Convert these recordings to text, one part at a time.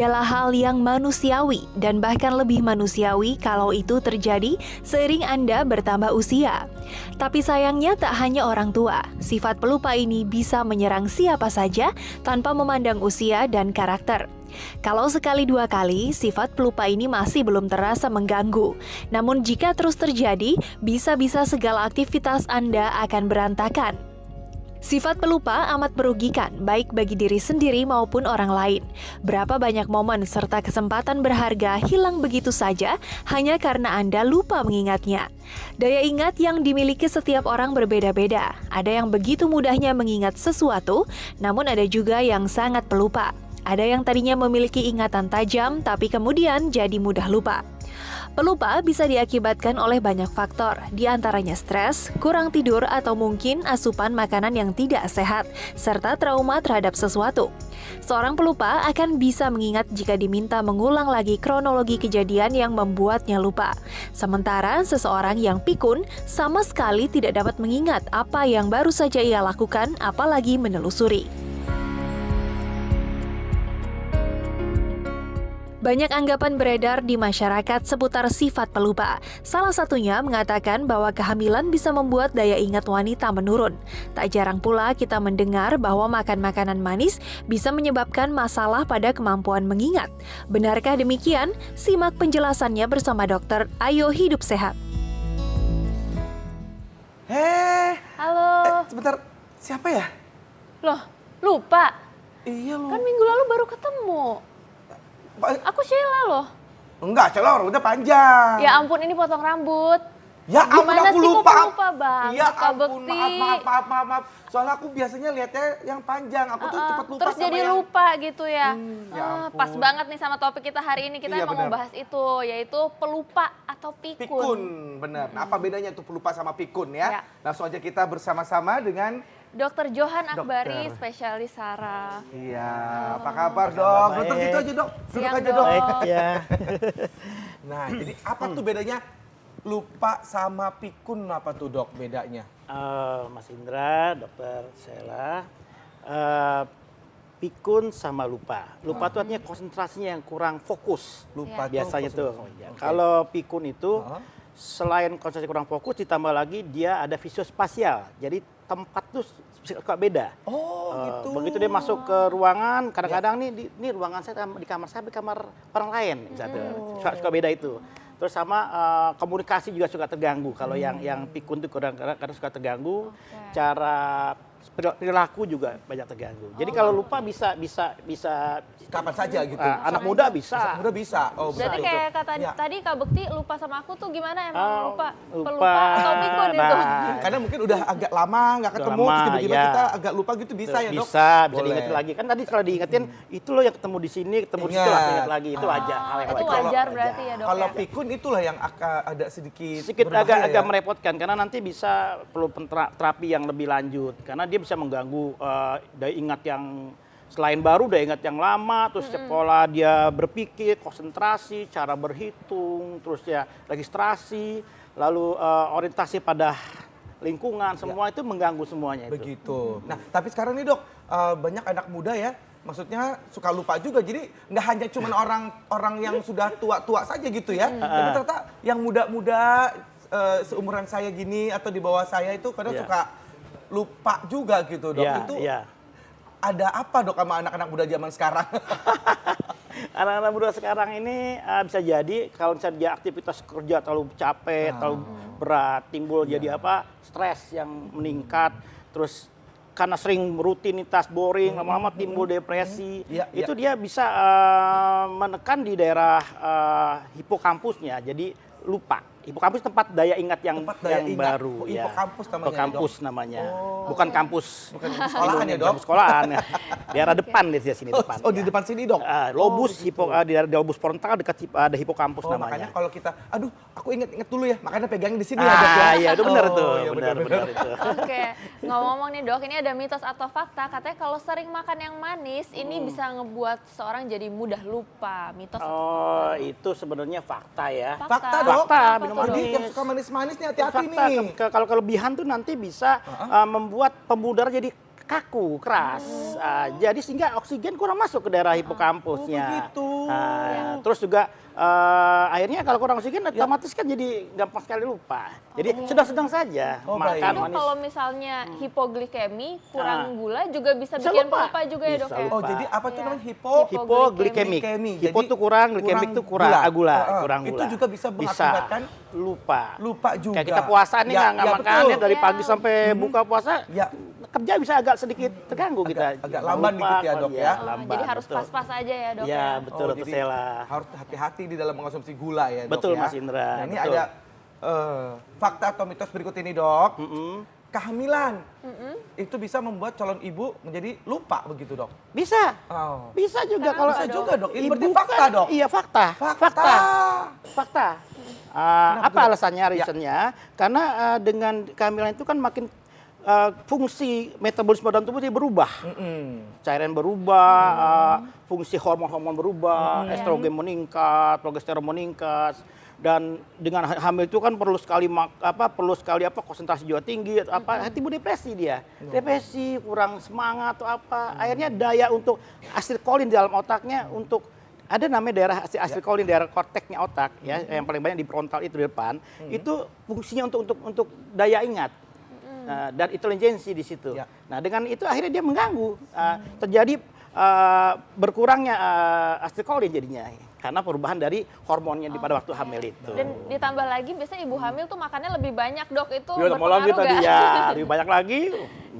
adalah hal yang manusiawi dan bahkan lebih manusiawi kalau itu terjadi seiring Anda bertambah usia. Tapi sayangnya tak hanya orang tua, sifat pelupa ini bisa menyerang siapa saja tanpa memandang usia dan karakter. Kalau sekali dua kali, sifat pelupa ini masih belum terasa mengganggu. Namun jika terus terjadi, bisa-bisa segala aktivitas Anda akan berantakan. Sifat pelupa amat merugikan, baik bagi diri sendiri maupun orang lain. Berapa banyak momen serta kesempatan berharga hilang begitu saja hanya karena Anda lupa mengingatnya. Daya ingat yang dimiliki setiap orang berbeda-beda. Ada yang begitu mudahnya mengingat sesuatu, namun ada juga yang sangat pelupa. Ada yang tadinya memiliki ingatan tajam, tapi kemudian jadi mudah lupa. Pelupa bisa diakibatkan oleh banyak faktor, di antaranya stres, kurang tidur, atau mungkin asupan makanan yang tidak sehat, serta trauma terhadap sesuatu. Seorang pelupa akan bisa mengingat jika diminta mengulang lagi kronologi kejadian yang membuatnya lupa. Sementara seseorang yang pikun sama sekali tidak dapat mengingat apa yang baru saja ia lakukan, apalagi menelusuri. Banyak anggapan beredar di masyarakat seputar sifat pelupa. Salah satunya mengatakan bahwa kehamilan bisa membuat daya ingat wanita menurun. Tak jarang pula kita mendengar bahwa makan makanan manis bisa menyebabkan masalah pada kemampuan mengingat. Benarkah demikian? Simak penjelasannya bersama dokter Ayo Hidup Sehat. Halo. Sebentar, siapa ya? Loh, lupa? Iya loh. Kan minggu lalu baru ketemu. Aku Sheila loh. Enggak, Sheila rambutnya panjang. Ya ampun, ini potong rambut. Ya ampun, Gimana aku sih lupa. kok lupa banget, Ya Kak ampun, Bekti? maaf. Soalnya aku biasanya lihatnya yang panjang. Aku tuh cepat lupa Terus sama jadi yang... lupa gitu ya. Ya ampun. Pas banget nih sama topik kita hari ini. Kita Iya, emang mau benar. bahas itu, yaitu pelupa atau pikun. Pikun, benar. Nah, apa bedanya tuh pelupa sama pikun ya? Ya. Langsung aja kita bersama-sama dengan... Dr. Johan Akbari, Dokter. spesialis saraf. Iya, apa kabar dok? Duduk gitu aja dok, duduk Siang, aja dok. Dok. Ya. Nah, jadi apa tuh bedanya lupa sama pikun, apa tuh dok bedanya? Mas Indra, Dokter Sheila, pikun sama lupa. Lupa itu artinya konsentrasinya yang kurang fokus. Lupa tuh Biasanya tuh. konsentrasi. Oke. Kalau pikun itu Heeh. selain konsentrasi kurang fokus, ditambah lagi dia ada visiospasial. Jadi tempat tuh suka beda. Oh gitu. Begitu dia masuk ke ruangan, kadang-kadang ini ruangan saya di kamar saya, di kamar orang lain, misalnya. Suka beda itu. Terus sama komunikasi juga suka terganggu. Kalau yang pikun itu kadang-kadang suka terganggu. Cara perilaku juga banyak terganggu. Jadi kalau lupa bisa Kapan saja gitu. anak muda bisa. Udah bisa. Oh, Berarti betul, kayak betul. kata Ya. tadi Kak Bekti lupa sama aku tuh gimana emang lupa? lupa. Pelupa atau pikun itu? Karena mungkin udah agak lama nggak ketemu, lama, terus tiba-tiba ya. kita agak lupa gitu bisa ya dok? Bisa Boleh. diingetin lagi. Kan tadi kalau diingetin, itu loh yang ketemu di sini, ketemu di situ, Ingat. langsung ingat lagi. Itu aja. hal yang Itu wajar berarti ya dok Kalau ya? pikun itulah yang ada sedikit agak berbahaya ya? merepotkan karena nanti bisa perlu terapi yang lebih lanjut karena dia bisa mengganggu daya ingat yang selain baru daya ingat yang lama, terus pola dia berpikir, konsentrasi, cara berhitung, terus ya registrasi, lalu orientasi pada lingkungan, semua itu mengganggu semuanya itu. Begitu. Nah, tapi sekarang nih dok, banyak anak muda ya, maksudnya suka lupa juga. Jadi nggak hanya cuma orang yang sudah tua-tua saja gitu ya. Tapi ternyata yang muda-muda seumuran saya gini atau di bawah saya itu kadang suka lupa juga gitu dok. Itu ada apa dok sama anak-anak muda zaman sekarang? Anak-anak muda sekarang ini bisa jadi kalau misalnya dia aktivitas kerja terlalu capek, terlalu berat, timbul jadi apa? Stres yang meningkat, terus karena sering rutinitas boring, lama-lama timbul depresi. Itu dia bisa menekan di daerah hipokampusnya, jadi lupa. Hipokampus tempat daya ingat yang baru. Hipokampus namanya. Hipokampus namanya. Bukan kampus. Bukan sekolahan ya dok? Kampus sekolahan. Daerah depan di sini depan. Oh di depan sini dok? Lobus, di lobus frontal dekat ada hipokampus namanya. Makanya kalau kita, aduh aku inget dulu ya, makanya pegangnya di sini ya dok ya? Iya itu benar tuh, iya, benar itu. Oke, ngomong-ngomong nih dok, ini ada mitos atau fakta, katanya kalau sering makan yang manis, ini bisa ngebuat seorang jadi mudah lupa. Mitos Oh, itu sebenarnya fakta ya. Fakta dok? Fakta, Apa minum tuh, Jadi manis. yang suka manis-manis nih hati-hati Fakta, nih. kalau kelebihan tuh nanti bisa membuat pembuluh darah jadi kaku, keras. Jadi sehingga oksigen kurang masuk ke daerah hipokampusnya. begitu. Terus juga akhirnya kalau kurang oksigen otomatis kan jadi gampang sekali lupa. Jadi sedang-sedang saja baik. makan Dok, manis. kalau misalnya hipoglikemi, kurang gula juga bisa bikin lupa. pelupa juga ya dok Bisa ya? lupa. Oh, jadi apa tuh Iya. namanya Hipoglikemik. Glikemi. Hipo Jadi tuh kurang, glikemik tuh kurang gula, kurang Itu gula. juga bisa mengakibatkan lupa. lupa juga. Kayak kita puasa nih Ya, nggak ya, makan betul. ya dari Ya. pagi sampai buka puasa. Ya. Kerja bisa agak sedikit terganggu kita. agak lamban dikit ya, Dok, ya. Oh, jadi harus pas-pas aja ya dok Ya, ya? betul, Oh, Dr. jadi Sela. harus hati-hati di dalam mengkonsumsi gula ya, Dok. Betul, ya. Mas Indra, Nah, ini betul. ada fakta atau mitos berikut ini, Dok. Kehamilan itu bisa membuat calon ibu menjadi lupa begitu, Dok. Bisa. Oh. Bisa juga Kenapa, kalau Bisa juga, Dok. Ini ibu berarti fakta, Dok. Iya, fakta. Fakta. Apa Dok? alasannya, reasonnya? Karena dengan kehamilan itu kan makin fungsi metabolisme dalam tubuh dia berubah. Cairan berubah, fungsi hormon-hormon berubah, estrogen meningkat, progesteron meningkat. Dan dengan hamil itu kan perlu sekali konsentrasi jiwa tinggi atau timbul depresi dia. Depresi, kurang semangat atau apa. Akhirnya daya untuk asetilkolin di dalam otaknya untuk ada namanya daerah asetilkolin, daerah korteksnya otak ya, yang paling banyak di frontal itu di depan, itu fungsinya untuk daya ingat. Dan intelijensi di situ. Ya. Nah, dengan itu akhirnya dia mengganggu, terjadi berkurangnya asetilkolin jadinya karena perubahan dari hormonnya pada waktu hamil itu. Dan ditambah lagi biasanya ibu hamil tuh makannya lebih banyak dok, itu Ya, mau lagi berpengaruh tadi nggak? ya, lebih banyak lagi.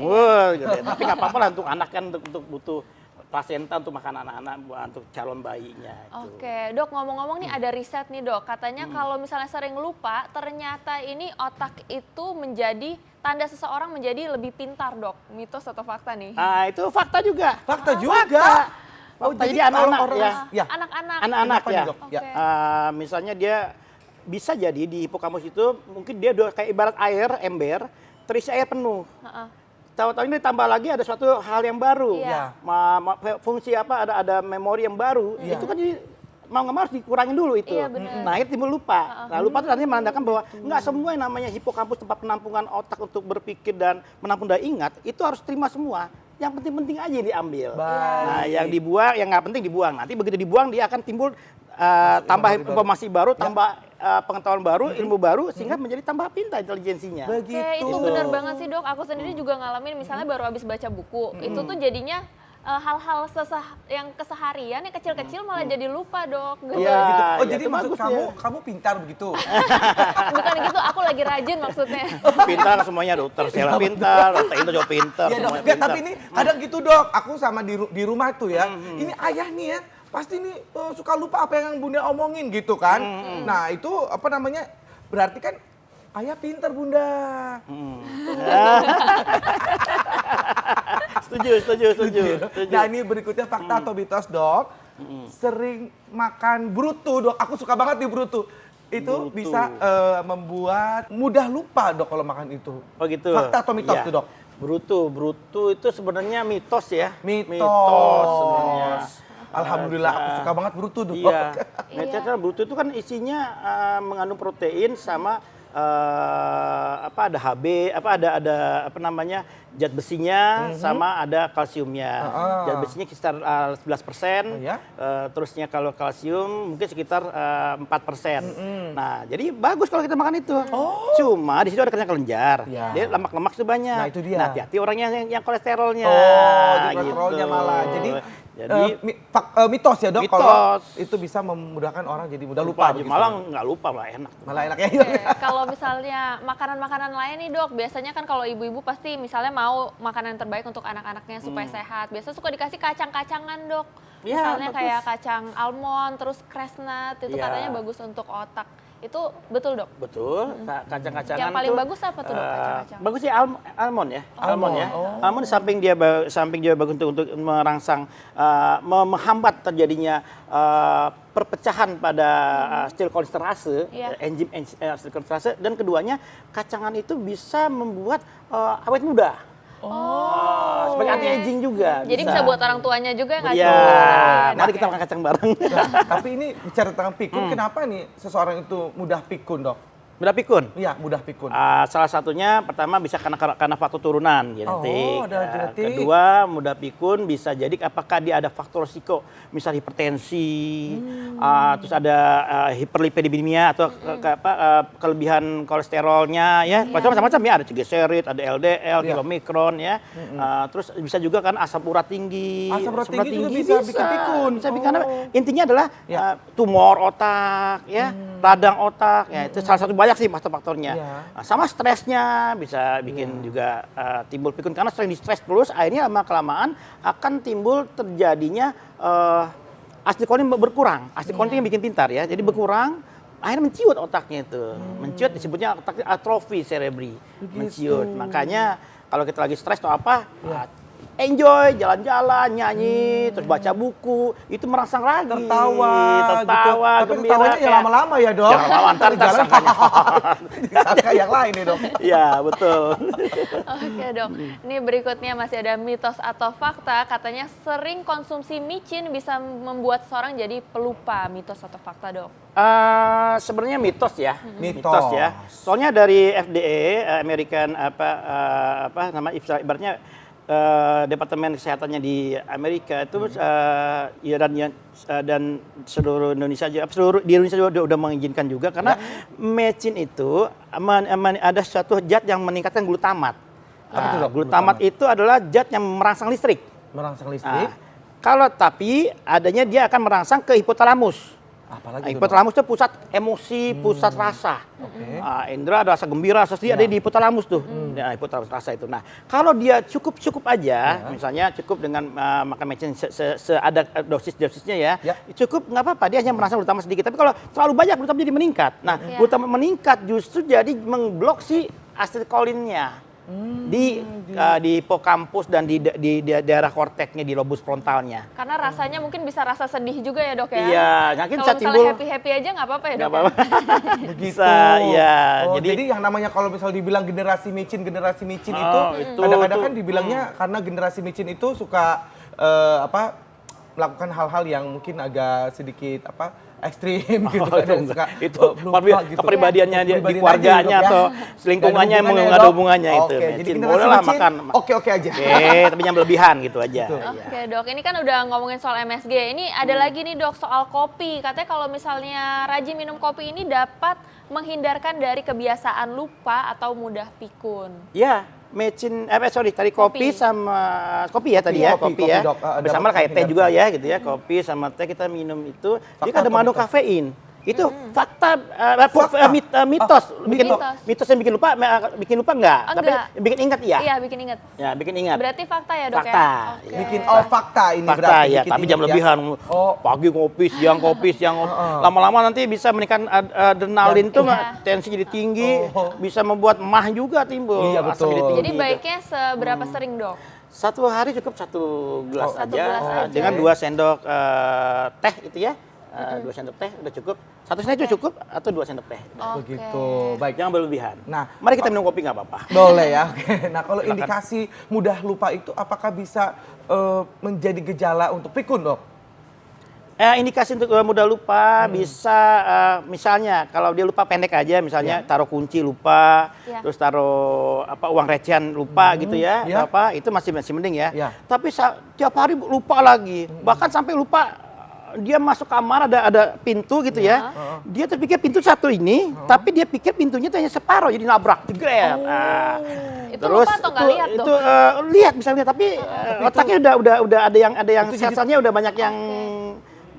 Wah, gitu ya. Tapi nggak apa-apa lah untuk anak kan untuk butuh plasenta untuk makan anak-anak untuk calon bayinya. Itu. Oke, dok ngomong-ngomong nih ada riset nih dok, katanya kalau misalnya sering lupa, ternyata ini otak itu menjadi tanda seseorang menjadi lebih pintar dok. Mitos atau fakta nih? Nah, itu fakta juga. Fakta juga. Oh, jadi kalau anak-anak orang- ya. ya. Anak-anak. Anak-anak Kenapa ya. nih, Dok? Ya. Oke. Misalnya dia bisa jadi di hipokampus itu mungkin dia udah kayak ibarat air ember terisi air penuh. Heeh. Tahu-tahu ini ditambah lagi ada suatu hal yang baru. Iya. Fungsi apa ada memori yang baru. Iya. Itu kan jadi mau nggak mau harus dikurangin dulu itu. Iya, benar. Nah, akhirnya timbul lupa. Nah, lupa itu artinya menandakan bahwa nggak semua yang namanya hipokampus tempat penampungan otak untuk berpikir dan menampung daya ingat itu harus terima semua. Yang penting-penting aja yang diambil. Baik. Nah, yang dibuang, yang nggak penting dibuang. Nanti begitu dibuang dia akan timbul tambah memori baru. informasi baru, tambah pengetahuan baru, ilmu baru, sehingga menjadi tambah pintar intelijensinya. Begitu. Oke, itu benar banget sih dok. Aku sendiri juga ngalamin, misalnya baru habis baca buku, itu tuh jadinya hal-hal yang keseharian yang kecil-kecil malah jadi lupa dok. Gitu. Iya. Gitu. Oh, ya jadi itu maksud bagus kamu pintar begitu. Bukan gitu, aku lagi rajin maksudnya. Pintar semuanya, dokter Sela pintar, dokter Indo juga pintar. Iya, Dok. semuanya Nggak, pintar. tapi ini kadang gitu, Dok. Aku sama di rumah tuh ya. Ini ayah nih ya, pasti nih suka lupa apa yang Bunda omongin gitu kan. Nah, itu apa namanya? Berarti kan ayah pintar, Bunda. Setuju. Nah, ini berikutnya fakta atau mitos, Dok. Sering makan brutu, Dok. Aku suka banget nih brutu. Itu Brutu. bisa membuat mudah lupa, Dok, kalau makan itu. Oh gitu. Fakta atau mitos Iya. tuh, Dok? Brutu itu sebenarnya mitos ya. Mitos sebenarnya. Alhamdulillah, aku suka banget brutu, Dok. Iya. Nah, brutu itu kan isinya mengandung protein sama ada HB, ada apa namanya zat besinya sama ada kalsiumnya. Zat besinya sekitar 11%, Oh, ya? terusnya kalau kalsium mungkin sekitar 4%. Nah, jadi bagus kalau kita makan itu. Cuma di situ ada kacang kelenjar. Ya. Dia lemak-lemak itu banyak. Nah, itu dia. Nah, hati-hati orangnya yang kolesterolnya. Oh, jadi kolesterolnya gitu. malah. Jadi mitos ya, Dok, Mitos. kalau itu bisa memudahkan orang jadi mudah lupa. begitu. Malah nggak lupa, malah enak. Malah enak ya. Oke, kalau misalnya makanan-makanan lain nih dok, biasanya kan kalau ibu-ibu pasti misalnya mau makanan yang terbaik untuk anak-anaknya supaya sehat. Biasanya suka dikasih kacang-kacangan dok. Ya, Misalnya bagus. kayak kacang almond, terus chestnut, itu Ya. katanya bagus untuk otak. Itu betul dok? Betul, kacang-kacangan Yang paling itu, bagus apa tuh dok kacang-kacang? bagus sih almond ya, almond ya. Oh. Almond samping dia bagus untuk merangsang, menghambat terjadinya perpecahan pada asetilkolinsterase, Iya. enzim asetilkolinsterase, dan keduanya kacangan itu bisa membuat awet muda. Sebagai anti aging juga. Jadi bisa buat orang tuanya juga nggak Iya, cuma mari kita makan kacang bareng. Nah, tapi ini bicara tentang pikun, kenapa nih seseorang itu mudah pikun, Dok? Mudah pikun. Iya, mudah pikun. Salah satunya pertama bisa karena faktor turunan genetik. Oh, ada genetik. Kedua, mudah pikun bisa jadi apakah dia ada faktor risiko, misal hipertensi, terus ada hiperlipidemia atau kelebihan kolesterolnya ya. Macam-macam ya, ada triglycerid, ada LDL, kilomikron ya. Terus bisa juga kan asam urat tinggi. Asam urat tinggi juga bisa bikin pikun. Bisa bikin karena intinya adalah tumor otak ya, radang otak ya, itu salah satu banyak sih faktor-faktornya. Nah, sama stresnya bisa bikin juga timbul pikun karena sering di-stres terus akhirnya lama kelamaan akan timbul terjadinya asetilkolin berkurang. Asetilkolin yang bikin pintar ya. Jadi berkurang akhirnya menciut otaknya itu. Menciut disebutnya otak atrofi cerebri. Menciut. Makanya kalau kita lagi stres atau apa, enjoy, jalan-jalan, nyanyi, terus baca buku, itu merangsang lagi. Tertawa gitu. Tapi Gembira. tertawanya ya lama-lama ya, Dok. Jangan lama, ntar jalan sangkanya. disangka yang lain nih, Dok. Iya, betul. Oke dok, ini berikutnya masih ada mitos atau fakta, katanya sering konsumsi micin bisa membuat seseorang jadi pelupa, mitos atau fakta dok? Sebenarnya mitos ya, Mitos. ya. Soalnya dari FDA, American nama ibaratnya Departemen Kesehatannya di Amerika itu dan seluruh Indonesia di Indonesia juga udah mengizinkan juga karena mecin itu ada suatu zat yang meningkatkan glutamat. Apa itu, Dok? Glutamat itu adalah zat yang merangsang listrik. Merangsang listrik. Tapi adanya dia akan merangsang ke hipotalamus. Apalagi itu, Dok? Hipotalamus itu pusat emosi, pusat rasa. Indra ada rasa gembira, rasa sedih ada di hipotalamus tuh. Nah, hipotalamus rasa itu. Nah, kalau dia cukup aja, misalnya cukup dengan makan mecin ada dosisnya ya, cukup nggak apa-apa, dia hanya merangsang glutamat sedikit. Tapi kalau terlalu banyak glutamat jadi meningkat. Nah, glutamat meningkat justru jadi mengblok si asetilkolinnya. Di hipokampus dan di daerah korteksnya di lobus frontalnya. Karena rasanya mungkin bisa rasa sedih juga ya dok ya? Iya, mungkin kalau bisa misalnya timbul happy aja nggak apa-apa ya dok? nggak apa-apa. Bisa, ya. Jadi yang namanya kalau misal dibilang generasi micin itu itu kadang-kadang kan dibilangnya karena generasi micin itu suka melakukan hal-hal yang mungkin agak sedikit ekstrim gitu kan. Suka itu lupa gitu. kepribadiannya dia di Kepribadian keluarganya aja, Dok, atau ya. selingkungannya Dan yang hubungannya, ada Dok. hubungannya itu. Oke, jadi generasi boleh lah micin, makan. oke aja. Tapi jangan berlebihan gitu aja. Oke dok, ini kan udah ngomongin soal MSG. Ini ada lagi nih dok soal kopi. Katanya kalau misalnya rajin minum kopi ini dapat menghindarkan dari kebiasaan lupa atau mudah pikun. Ya, mecin tadi kopi sama kopi ya tadi ya, Kopi, ya. Dok. Bersama kayak teh juga ya gitu ya. Kopi sama teh kita minum itu dia kan ada mengandung kafein. Itu fakta, mitos. Mitos yang bikin lupa enggak? Tapi bikin ingat iya. Iya, bikin ingat. Ya, bikin ingat. Berarti fakta ya dok Fakta. ya? Oke. Fakta ini Fakta berarti. ya, bikin tapi ingat jangan ya. lebihan. Pagi ngopi, siang lama-lama nanti bisa meningkatkan adrenalin tuh tensi jadi tinggi, bisa membuat mah juga timbul. Iya, betul. asam jadi tinggi. Jadi baiknya seberapa sering dok? Satu hari cukup satu gelas Satu aja, gelas aja. dengan 2 sendok teh itu ya. 2 sendok teh udah cukup. 1 sendok itu cukup atau 2 sendok teh. Begitu. Baik. Jangan berlebihan. Nah, Mari kita minum kopi nggak apa-apa. boleh ya. Oke. Nah, kalau indikasi mudah lupa itu apakah bisa menjadi gejala untuk pikun, Dok? Indikasi untuk mudah lupa bisa misalnya kalau dia lupa pendek aja misalnya taruh kunci lupa, terus taruh uang recehan lupa gitu ya, atau itu masih mending ya. Tapi tiap hari lupa lagi, bahkan sampai lupa dia masuk kamar ada pintu gitu ya. Dia terpikir pintu satu ini, tapi dia pikir pintunya itu hanya separuh jadi nabrak, jegret. Itu lupa atau nggak lihat dok? Itu lihat bisa lihat tapi otaknya udah ada yang sel-selnya udah banyak yang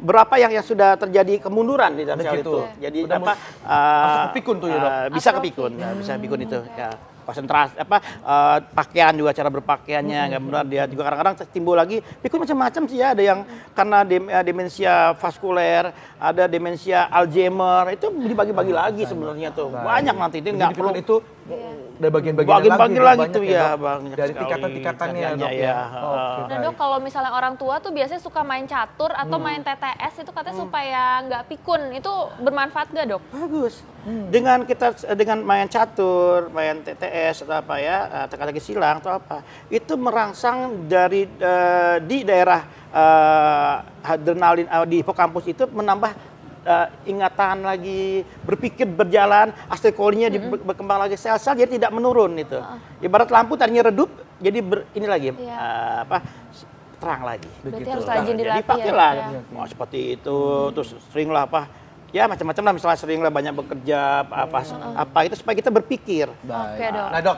berapa yang sudah terjadi kemunduran di dalam sel itu. Jadi Masuk ke pikun tuh ya, Dok? bisa kepikun, bisa pikun itu ya. Konsentrasi pakaian juga cara berpakaiannya nggak benar, dia juga kadang-kadang timbul lagi pikun macam-macam sih ya, ada yang karena demensia vaskuler, ada demensia Alzheimer, itu dibagi-bagi lagi sebenarnya tuh banyak nanti itu nggak perlu itu ada bagian-bagian lagi banyak tuh ya, Dok? banyak Dari sekali tingkatan-tingkatannya ya, Dok, ya. Oke, Nah dok, kalau misalnya orang tua tuh biasanya suka main catur atau main TTS itu katanya supaya nggak pikun, itu bermanfaat nggak dok? Bagus. Dengan main catur, main TTS atau apa ya, teka-teki silang atau apa, itu merangsang dari di daerah adrenalin di hipokampus itu menambah ingatan lagi, berpikir berjalan, acetylencolinnya berkembang lagi, sel-sel jadi tidak menurun itu. Ibarat lampu tadinya redup, jadi ini lagi terang lagi. Berarti Begitu. harus rajin Jadi dilatih pakailah, ya. mau seperti itu, terus seringlah ya macam-macam lah, misalnya seringlah banyak bekerja, apa itu supaya kita berpikir. Baik. Oke, Dok. Nah dok,